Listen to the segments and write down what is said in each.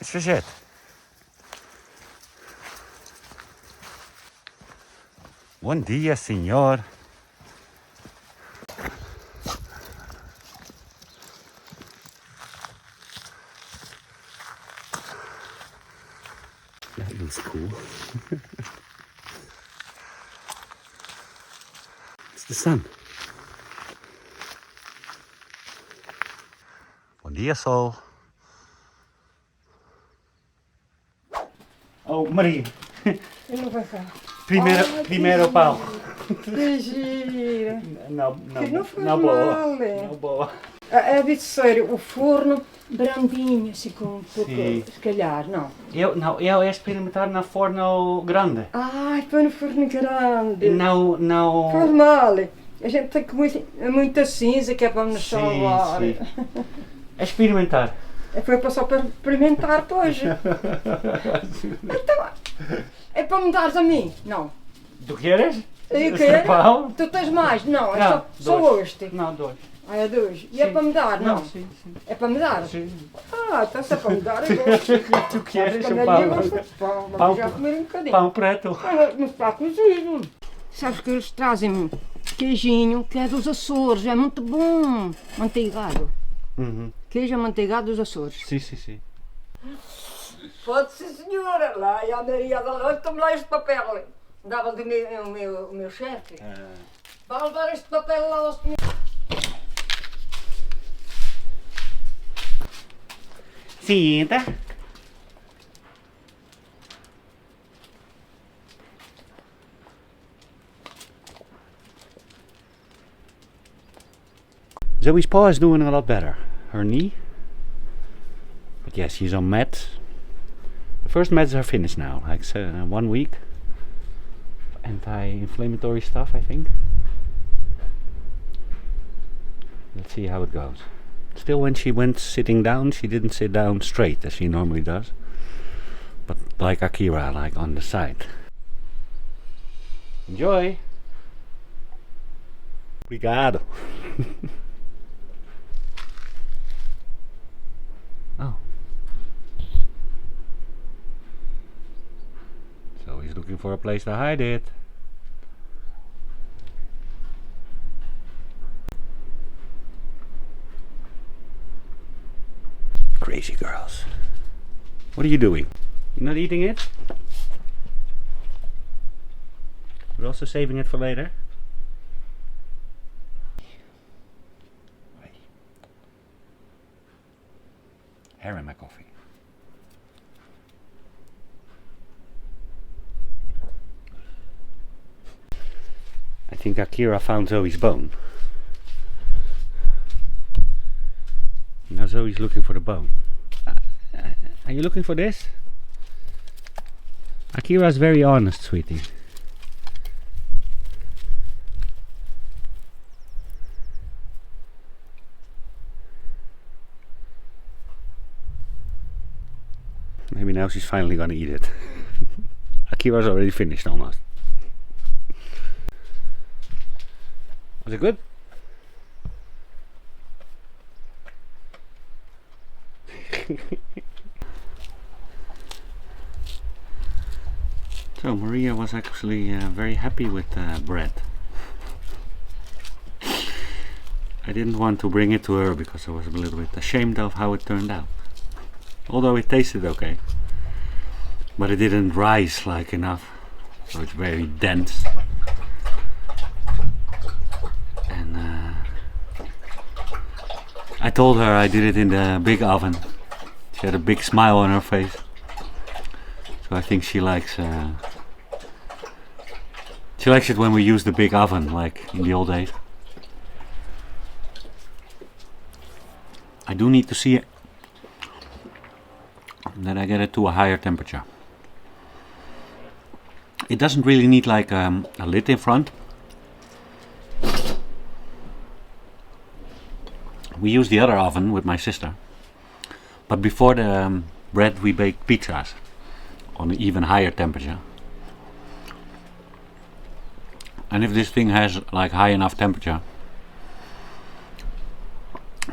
It's verzet. Bom dia, senhor. That looks cool. It's the sun. Bom dia, sol. Oh, Maria. E não vai cá. Primeiro pau. Que gira. Não Que não faz boa. mal, é. Não boa. É de ser o forno brandinho, assim com um pouco, Sim. se calhar, não. Eu ia experimentar na forno grande. Ai, põe no forno grande. Não. Faz mal. A gente tem que muita cinza que é para nos salvar. Sim. Experimentar. Foi só para experimentar, pois. Então, é para me dares a mim? Não. Tu queres? Eu Esse quero. pau? Tu tens mais? Não, é Não, só este. Não, dois. Ah, é dois. E é Sim. para me dar? Não. Sim. É para me dar? Sim. Ah, então se é para me dar, eu gosto. Tu queres Quando um eu pão? gosto de pão, Pão- mas já comer um bocadinho. Pão preto. Mas está cozido. Sabes que eles trazem queijinho que é dos Açores, é muito bom. Manteigado. Uhum. Queijo amanteigado dos Açores. Sim. Pode sim, senhora. Lá e a Maria da Noite, tome lá este papel. Dava do meu chefe. Vai levar este papel lá ao senhor. Sinta. Zoe's paw is doing a lot better. Her knee. But yes, she's on meds. The first meds are finished now, like 1 week. Anti-inflammatory stuff, I think. Let's see how it goes. Still, when she went sitting down, she didn't sit down straight as she normally does. But like Akira, like on the side. Enjoy! Obrigado! Oh. So he's looking for a place to hide it. Crazy girls. What are you doing? You're not eating it? We're also saving it for later. Hair in my coffee. I think Akira found Zoe's bone. Now Zoe's looking for the bone. Are you looking for this? Akira's very honest, sweetie. Maybe now she's finally gonna eat it. Akira's already finished almost. Was it good? So Maria was actually very happy with bread. I didn't want to bring it to her because I was a little bit ashamed of how it turned out. Although it tasted okay. But it didn't rise like enough. So it's very dense. And I told her I did it in the big oven. She had a big smile on her face. So I think she likes it when we use the big oven, like in the old days. I do need to see it, that I get it to a higher temperature. It doesn't really need like a lid in front. We use the other oven with my sister. But before the bread we bake pizzas on an even higher temperature. And if this thing has like high enough temperature,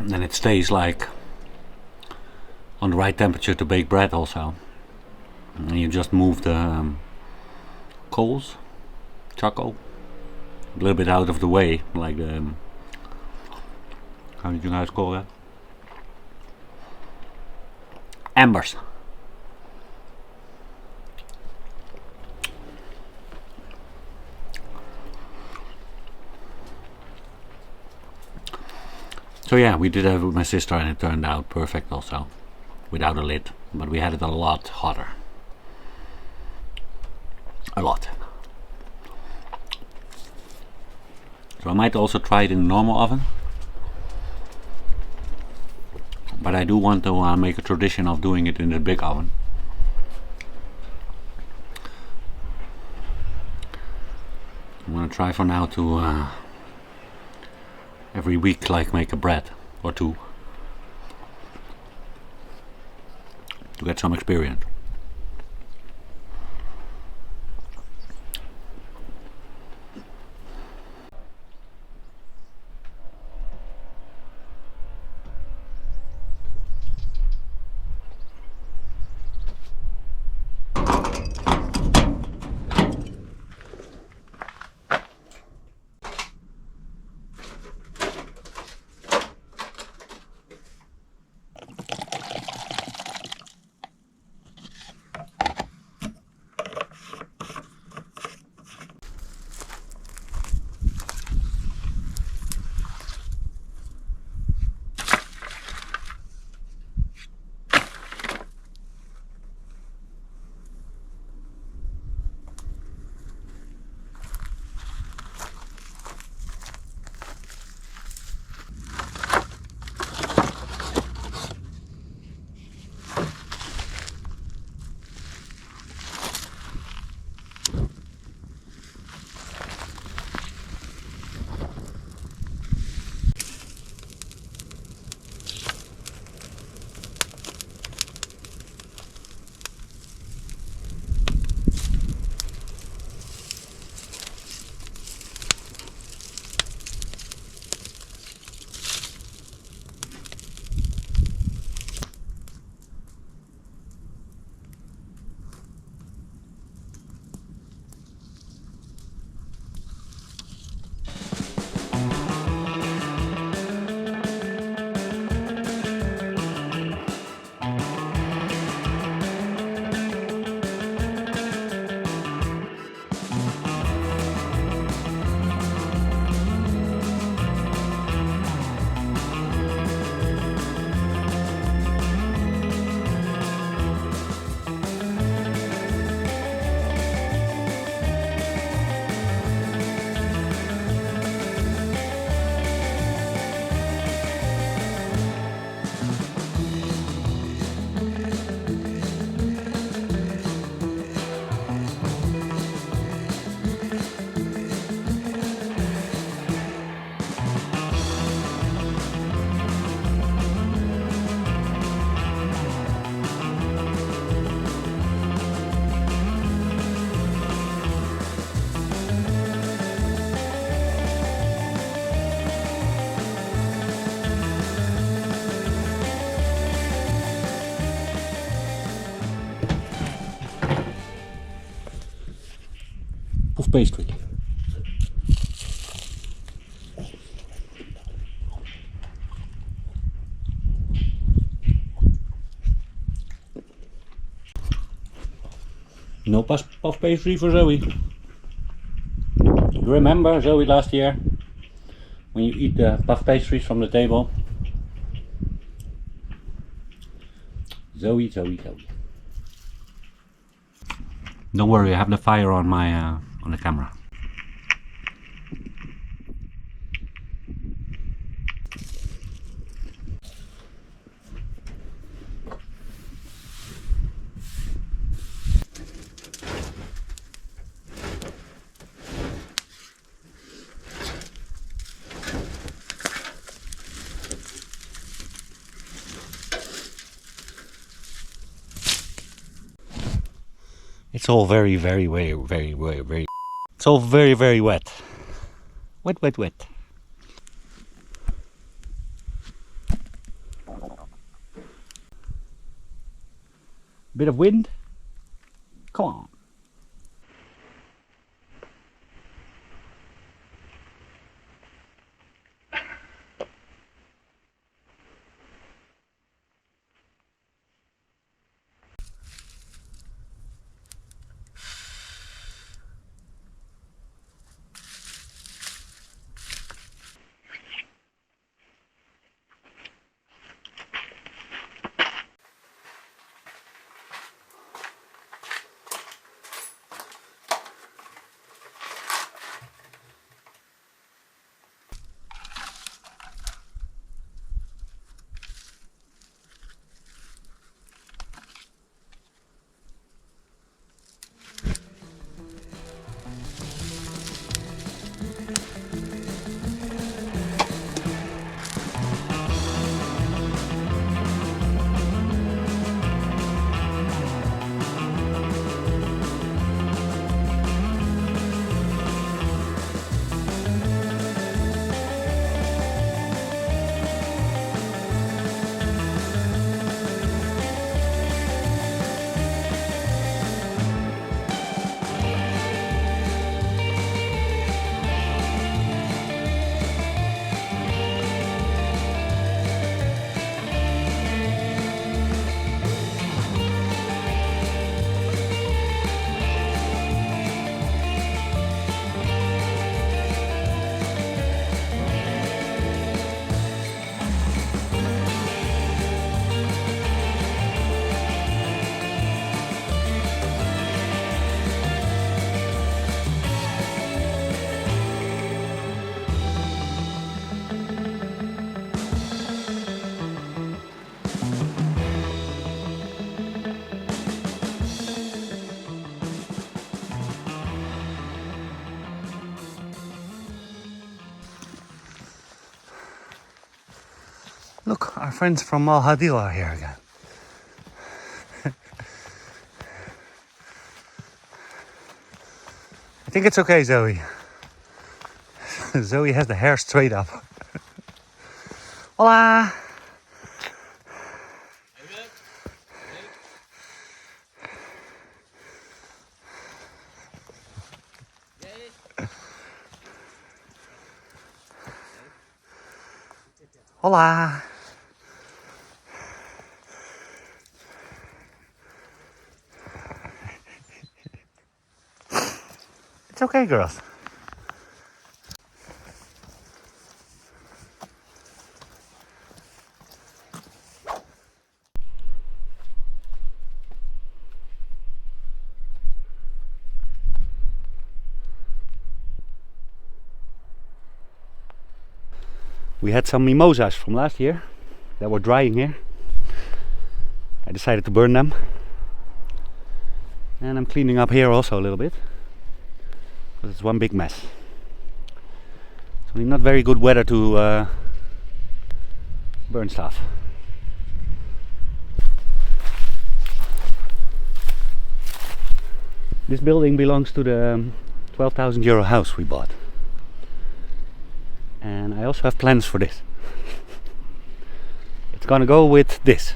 then it stays like on the right temperature to bake bread also. And you just move the coals, charcoal, a little bit out of the way, like the, how did you guys call that? Embers. So yeah, we did have it with my sister and it turned out perfect also, without a lid, but we had it a lot hotter. A lot. So I might also try it in the normal oven, but I do want to make a tradition of doing it in the big oven. I'm gonna try for now to every week like make a bread or two to get some experience. Puff pastry. No puff pastry for Zoe. You remember, Zoe, last year when you eat the puff pastries from the table? Zoe. Don't worry, I have the fire on my on the camera. It's all very it's all very wet. Wet. Bit of wind. Come on. Look, our friends from Al Hadil are here again. I think it's okay, Zoe. Zoe has the hair straight up. Hola! Hola! It's okay, girls. We had some mimosas from last year that were drying here. I decided to burn them. And I'm cleaning up here also a little bit. Because it's one big mess. It's really not very good weather to burn stuff. This building belongs to the 12,000 euro house we bought. And I also have plans for this. It's gonna go with this.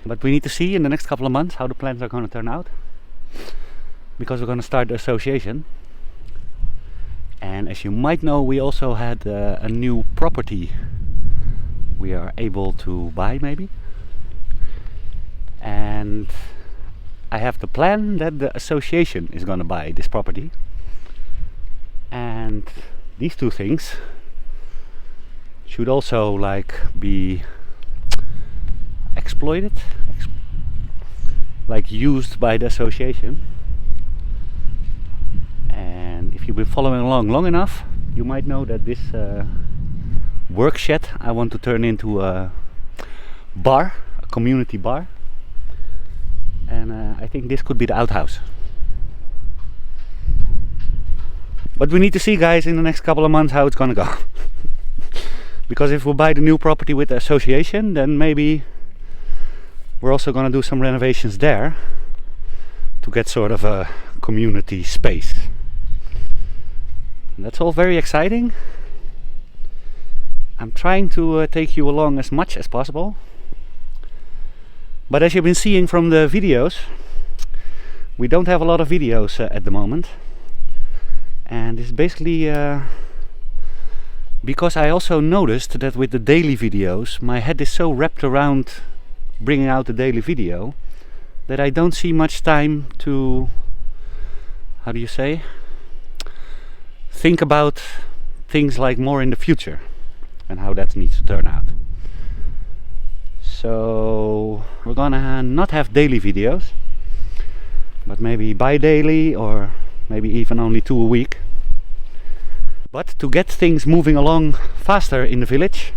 But we need to see in the next couple of months how the plans are gonna turn out. Because we're gonna start the association. And as you might know, we also had a new property we are able to buy maybe. And I have the plan that the association is gonna buy this property. And these two things should also like be exploited, like used by the association. And if you've been following along long enough, you might know that this work shed I want to turn into a bar, a community bar. And I think this could be the outhouse. But we need to see, guys, in the next couple of months how it's gonna go. Because if we buy the new property with the association, then maybe we're also gonna do some renovations there to get sort of a community space. And that's all very exciting. I'm trying to take you along as much as possible. But as you've been seeing from the videos, we don't have a lot of videos at the moment. And it's basically because I also noticed that with the daily videos, my head is so wrapped around bringing out the daily video that I don't see much time to, how do you say, think about things like more in the future and how that needs to turn out. So we're gonna not have daily videos, but maybe bi-daily or maybe even only 2 a week. But to get things moving along faster in the village,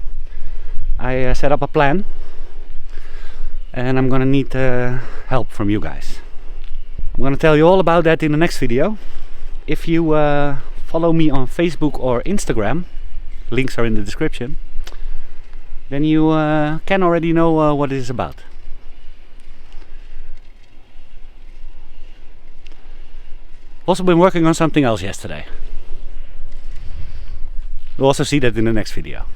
I set up a plan, and I'm gonna need help from you guys. I'm gonna tell you all about that in the next video. If you follow me on Facebook or Instagram, links are in the description, then you can already know what it is about. Also been working on something else yesterday. We'll also see that in the next video.